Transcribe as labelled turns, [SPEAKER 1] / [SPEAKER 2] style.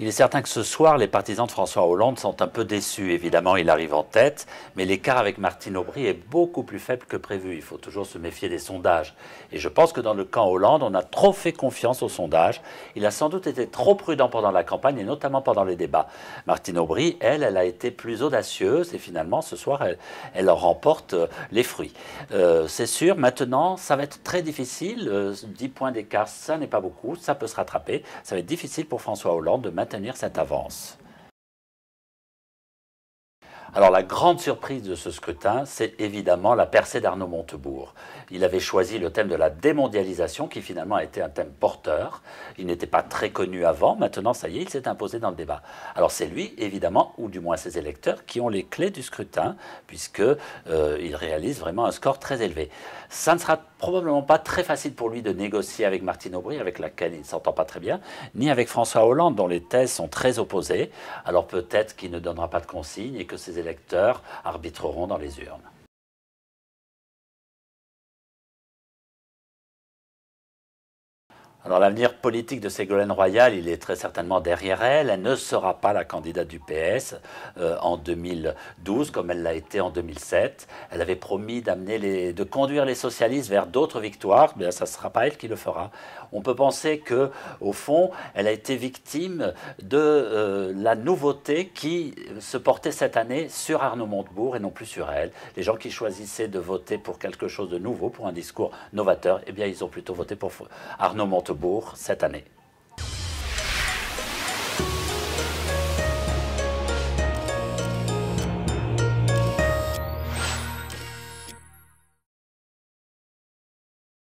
[SPEAKER 1] Il est certain que ce soir, les partisans de François Hollande sont un peu déçus. Évidemment, il arrive en tête, mais l'écart avec Martine Aubry est beaucoup plus faible que prévu. Il faut toujours se méfier des sondages. Et je pense que dans le camp Hollande, on a trop fait confiance aux sondages. Il a sans doute été trop prudent pendant la campagne et notamment pendant les débats. Martine Aubry, elle a été plus audacieuse et finalement, ce soir, elle en remporte les fruits. C'est sûr, maintenant, ça va être très difficile. 10 points d'écart, ça n'est pas beaucoup. Ça peut se rattraper. Ça va être difficile pour François Hollande de maintenir cette avance. Alors la grande surprise de ce scrutin, c'est évidemment la percée d'Arnaud Montebourg. Il avait choisi le thème de la démondialisation qui finalement a été un thème porteur. Il n'était pas très connu avant, maintenant ça y est, il s'est imposé dans le débat. Alors c'est lui, évidemment, ou du moins ses électeurs, qui ont les clés du scrutin, puisqu'il réalise vraiment un score très élevé. Ça ne sera probablement pas très facile pour lui de négocier avec Martine Aubry, avec laquelle il ne s'entend pas très bien, ni avec François Hollande, dont les thèses sont très opposées. Alors peut-être qu'il ne donnera pas de consignes et que ses électeurs arbitreront dans les urnes. Alors l'avenir politique de Ségolène Royal, il est très certainement derrière elle. Elle ne sera pas la candidate du PS en 2012 comme elle l'a été en 2007. Elle avait promis de conduire les socialistes vers d'autres victoires. Bien, ça ne sera pas elle qui le fera. On peut penser que, au fond, elle a été victime de la nouveauté qui se portait cette année sur Arnaud Montebourg et non plus sur elle. Les gens qui choisissaient de voter pour quelque chose de nouveau, pour un discours novateur, eh bien, ils ont plutôt voté pour Arnaud Montebourg cette année.